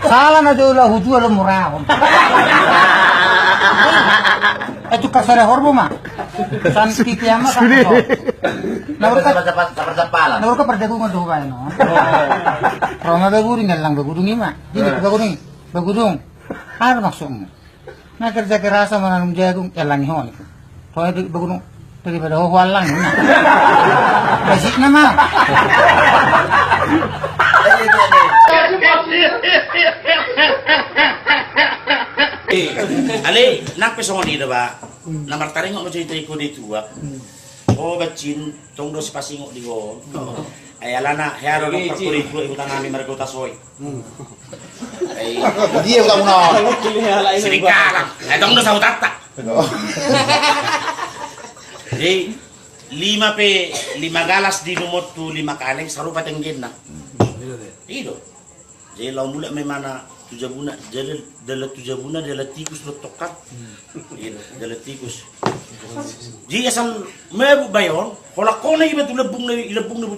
Salah na dola hudu ala murah. Itu kasar horbo mah. San kikiyama kan. Nawar ka perdagungan do ba no. Roma baguring lang bagurungi mah. Hindi bagurung. Ano maksudmu? Na kerja keras sama nanum jagung elang hon. Toy bagurung daripada hohwal lang na. Basic na mah. Ale, nak pesongon ida ba? Namartaring mo cerita ko dito ba? Oh, bacin tong do si pasingok di go. Ay alana, hero ng perkulit ko ikutan namin maragota soy. Ay, dia udah muna. serikala. Ay tong do sa utata. Jadi 5 galas di lumot tu 5 kaleng saru patenggin na. Ido. Jadi lawan mula memana 7 bulan, jadi dalam 7 bulan dalam tikus letokan, dalam tikus. Jadi asal mebu bayon, kalau kau nak ibu tu lebung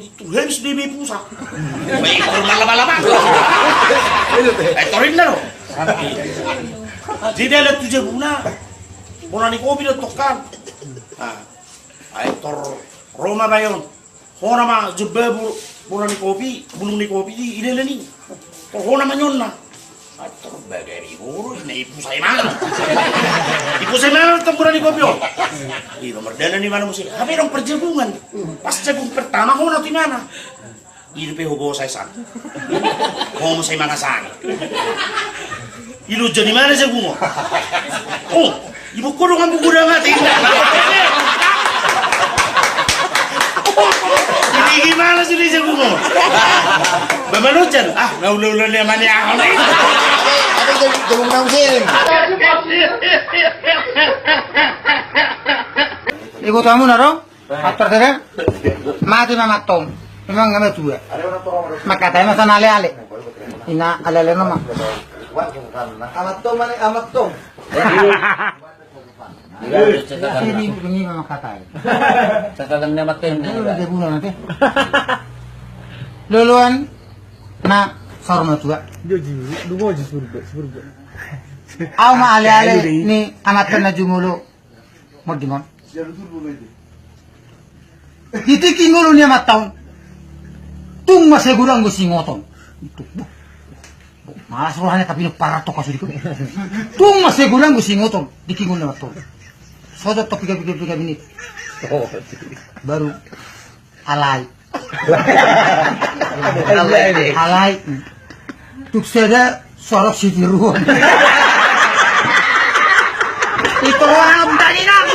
itu harus demi pusat. Baik kalau lama-lama, torin dah loh. Jadi dalam 7 bulan, bola ni kopi letokan. Ay tor Roma bayon, hona ma jebebu bola ni kopi, bulung ni kopi di ide ni. Tor hona manyon na. Atur bagari guru ini ibu saya mana? Ibu saya mana tempuran di kopi? Di nomor dana di mana musik? Tapi dong perjagungan. Pas jagung pertama kau nanti mana? Ibu pehobo saya san. Kau saya mana san? Ibu jadi mana jagung? Oh, ibu kau dong ambil gudang hati. Ini gimana sih dia jagung? Bamanujan? Ah, ulah-ulah dia mana aku nih? Ada jagung nang sini. Ikut kamu naro? Aktor saya mati mama tom. Memang kami tua. Maka tanya masa ale-ale. Ina ale-ale nama. Amat tom mana amat tom. Ini mama kata. Catatan dia makin. Dia bulan nanti. Luluan na sarma tua. Aw ma ale-ale ni amatan na jumulo. Modimon. Ditiki ngulo niya mataon. Tung masegurang go singoton. Itu. Malas rohanya tapi parato ka sudi ko. Tung masegurang go singoton. Dikingol na mataon. Sodot to piga minit. Baru alay. Alay. Tukseda sorok sitiruan. Itu orang tadi nak.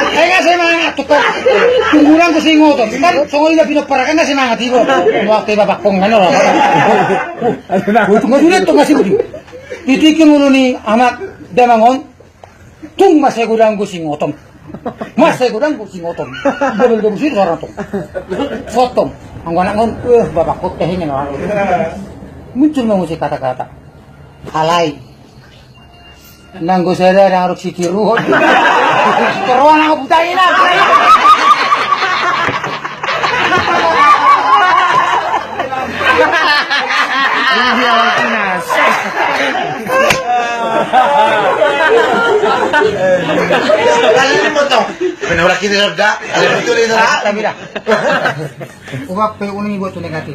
Kaya semangat tukar tunggulan ko singoton. Kan songol na pinaparakan na semangat ibo. Waktu babakong ano. Tunggulan to masih budi. Titikin ulo ni anak demangon. Tung masegurang ko singoton. Masegurang ko singoton. Double sih orang to. Sotong. Ang anak ngon babakot kahingin orang. Muncul mengusik kata-kata. Halai. Nanggo sada nang arok sitiru. Keruan ang butain na. Ini awal Pinas. Kali ini potong. Benar kita sudah. Ada betul itu lah. Tapi dah. Ubah pe uni buat tu negatif.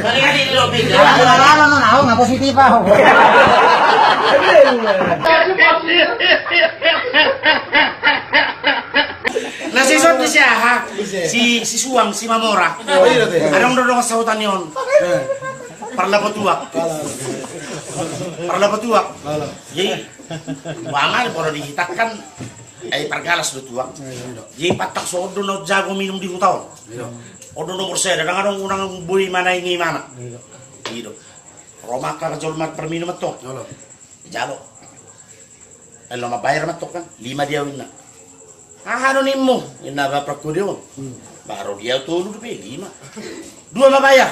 Kali ini lo pindah. Nah, nggak positif ah. Nah si Sot siya ha, si Suang, si Mamora. Anong dodong sa hutan yon? Parla patuak. Jadi, wangan kalau dihitakkan ay pargalas do tuak. Jadi patak so do no jago minum di hutaw. Odo nomor saya dadang anong unang buhi mana ini mana. Gitu. Roma ka jolmat per minum to. Jalo. Elo mabayar matok kan 5 dia wina. Ano nimo? Inaga prakudio. Baru dia tuh 5. 2 mabayar.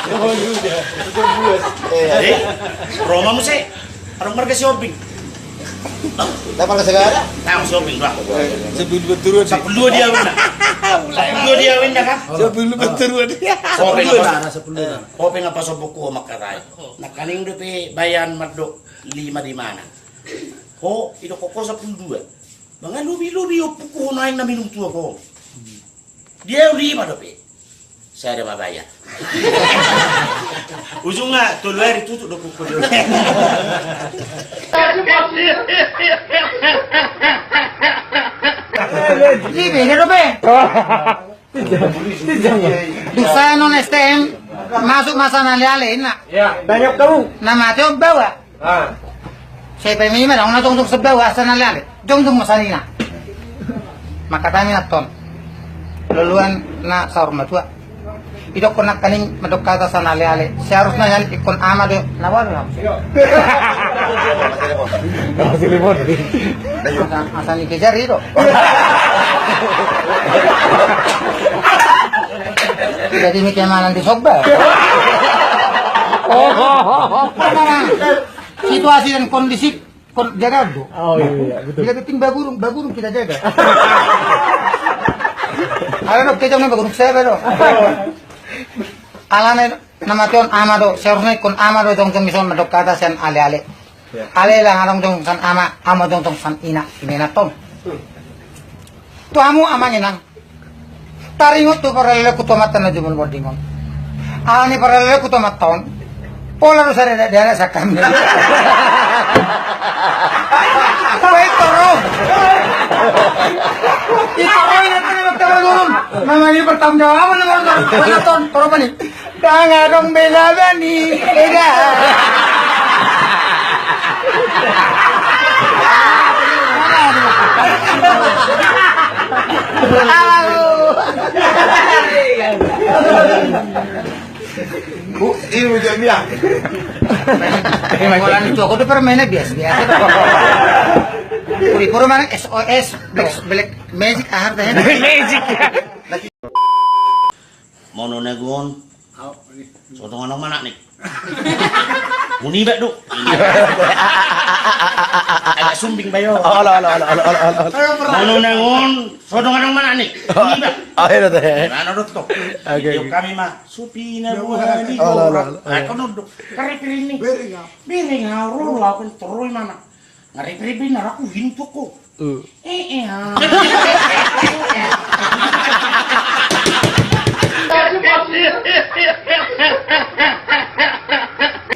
Oh iya. Roma mo say. Arong marga shopping. Dapat ka segala. Tahu shopping lah. Sebelum berturut. Sepuluh dia win. Sepuluh dia win dah kan? Sebelum berturut. Shopping apa sobuku makarai. Nakaling depe bayan madok 5 di mana? Ko itu koko 12. Bangan lubi puku naik na minum tua ko. Dia 5 depe. Saya ada bayar. Ujungnya tolu hari tutup do puku dia. Libe, ini Robe. Dusa non STM masuk masa naliale nak. Ya, banyak kamu. Nama teo bawa. Saya pengen mana orang nonton untuk sebawa asal naliale. Jom masalina. Maka tanya nak ton. Laluan na saur matua. Itu kena kaning medok kata sana ale-ale. Seharusnya yang ikon amado nawar lah. Telepon. Asal dikejar itu. Jadi mikir malam di Sogba. Situasi dan kondisi jaga do. Oh iya, betul. Bila keting bagurung kita jaga. Ada dok kejam nih bagurung saya bedo. Alane nama tion amado seharusnya ikon amado dong mison medok kata sen ale-ale. Ale lah ngarang dong san ama dong san ina ton. Tu amu amanya nang. Taringot tu paralel ku tomatan na jumul bordingon. Ani paralel ku tomaton. Pola rusare dana sakam. Baik toro. Ito ko na nagtagalon. Mamani bertanggung jawab naman ton toro pa ni. Tanga dong belaban ni. Eda. Bu, ini udah bilang. Wala nito ako pero may biasa. Puro man SOS black magic ahar dah. Magic. Mono negon. Sotong anong mana nih? Muni ba do? Agak sumbing bayo. Ala. Mono negon. Sotong anong mana nih? Muni ba? Ayo teh. Ano do to? Okay. Yung kami mah supi na buhay ni ko. Ako no do. Kare-kare ni. Biring nga ro la ko toroy mana. Ngari-ngari na ako hinto ko.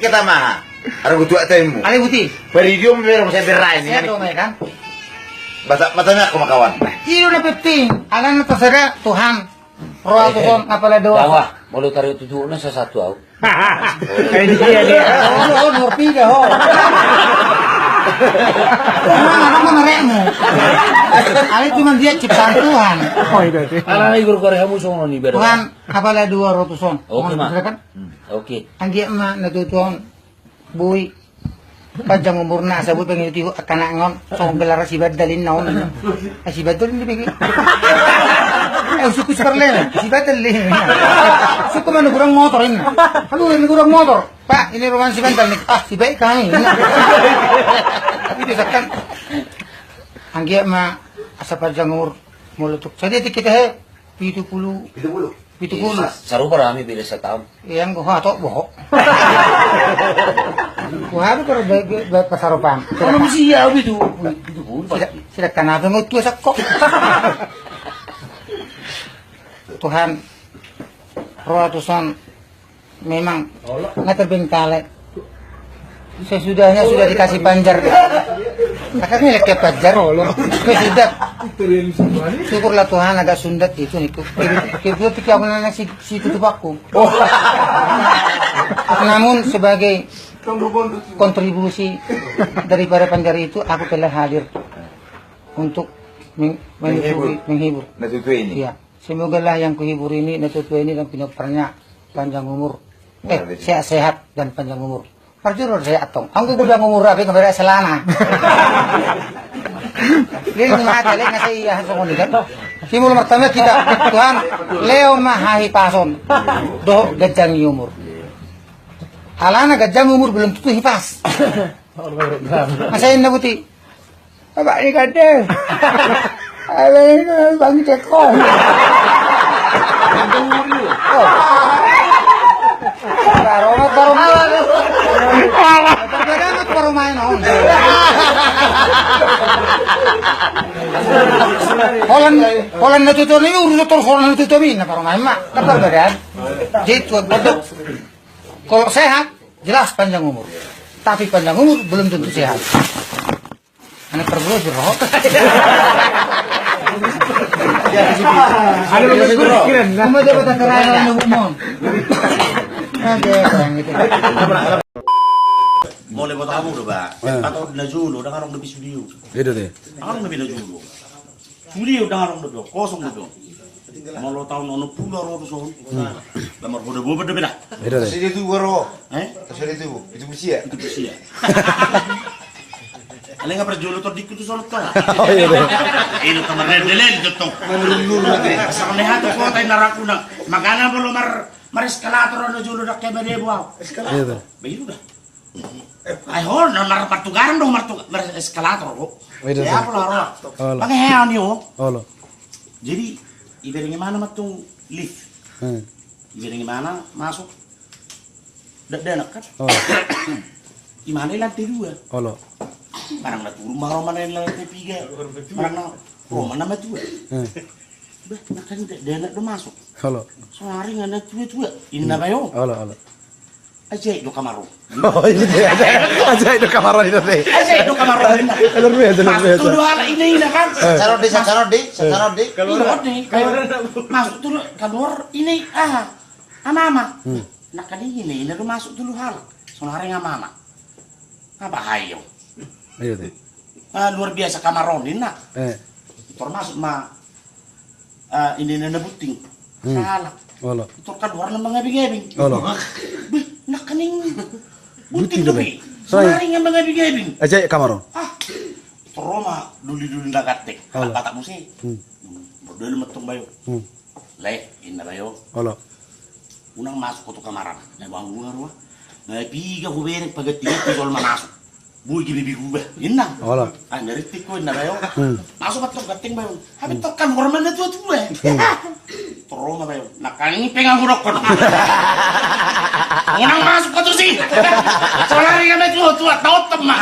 Kita mah. Ada butuh atemu. Ali buti. Peridium biar saya berai ini. Saya dong kan. Matanya aku makawan. Iyo na 15. Alang na tasaga Tuhan. Roa to son apala doa. Jawa, mau taruh 7 na sa satu aku. Ini dia. Oh, norpiga ho. Ano maremo? Ali cuma dia ciptaan Tuhan. Alam igor kore kamu sono ni bero. Tuhan apala 200 son. Oke, Ma. Kan? Oke. Ang dia ma natutuon buy panjang umur na sa buy pangiti kana ngon so gelar si badalin naon si badalin di bigi suku seperle si badalin suku man kurang motor ini halo ini kurang motor pak ini rumah si badal nih si baik kami itu sakkan ang dia ma asa panjang umur mulutuk jadi kita 70 Saru para kami bila sa taon. yang gua tok bohong. Gua harus kerja pasaropan. Ano siya itu? Sila kanado mo tuwa sa kok. Tuhan ratusan memang nggak terbengkalai. Sesudahnya sudah dikasih panjar. Akhirnya lek panjar. Sudah. Syukurlah Tuhan agak sundat itu nih. Kedua pikir aku nanya si tutup aku. Namun sebagai kontribusi daripada panjar itu aku telah hadir untuk menghibur. Natutuin ini. Iya. Semoga lah yang kuhibur ini natutu ini dan pinoparnya panjang umur. Sehat dan panjang umur. Parjur saya atong. Ang gudang umur rapi kamera selana. Lili mata lek nasa iya sa kunigan. Simul pertama kita Tuhan Leo mahahi pason. Do gajang umur. Alana gajang umur belum tentu hipas. Masain na buti. Bapak ini kade. Ini bang cekong. Baru main on. Holland natutup ni urus terus Holland tutupin na baru main mak. Dapat badan. Jadi bentuk kalau sehat jelas panjang umur. Tapi panjang umur belum tentu sehat. Anak perlu jeruk. Ada pikiran. Kamu jabatan terakhir umum. Ada yang itu. Mulai buat kamu udah Pak. Atau na julo, udah ngarong lebih studio. Itu deh. Ngarong lebih na julo. Studio udah ngarong lebih, kosong lebih. Mau lo tahun ono pulau rodo son. Lamar bodoh bodoh beda. Itu deh. Terus itu goro. Terus Itu bersih ya? itu bersih ya. Alay nga julo to di ko to solot to. Oh iya deh. Ino to mardelel to. Asa ko nehat ko tay naraku na. Magana mo lo mar eskalator no julo dak kebe de buaw. Iya deh. Begitu dah. Ay hol na mar patugaran dong mar eskalator ko. Iya deh. Ya apa laro. Olah. Pakai hean yo. Olah. Jadi ibaratnya mana matong lift. Ibaratnya mana masuk. Danak kan. Oh. Imana lantai 2. Olah. Parang natulong mahal man na lantai 3. Parang na Roma na matuwa. Bah, nakanda dana dumasok. Olah. So hari nga natuwa. Inna ba yun? Olah. Ajay do kamaro. Oh itu deh. Aja itu kamar itu deh. Ajay do kamaro. Luar biasa, luar biasa. Masuk dulu ala ini kan. Sacarod di. Keluar nih. Masuk dulu keluar ini mama. Nakadingin ini do masuk dulu hal. So hari nga mama. Apa hayo? Iya deh. Luar biasa kamaronin na. Termasuk ini na nabuting. Salah. Olah. Itu kan warna mengabing-abing. Olah. Bih, nakaning buting Buting tapi. Saya- Semaring nga mengabing-abing. Aja kamar. Roma duli-duli nagatek. Olah. Kata mo si. Berdua matong bayo. Le, inna bayo. Olah. Unang masuk ko to kamaran. Na bang luar wa. Na piga ko bere pagati sol manasok. Buy gibi ba? Inna. Olah. Naritik ko inna bayo. Masuk matong gating bayo. Habit to kan horman na tuwa. Roma bayo. Nakangipeng ang hurok ko. Unang masuk ko to si. Solari nga medyo tuwa. Taot ma.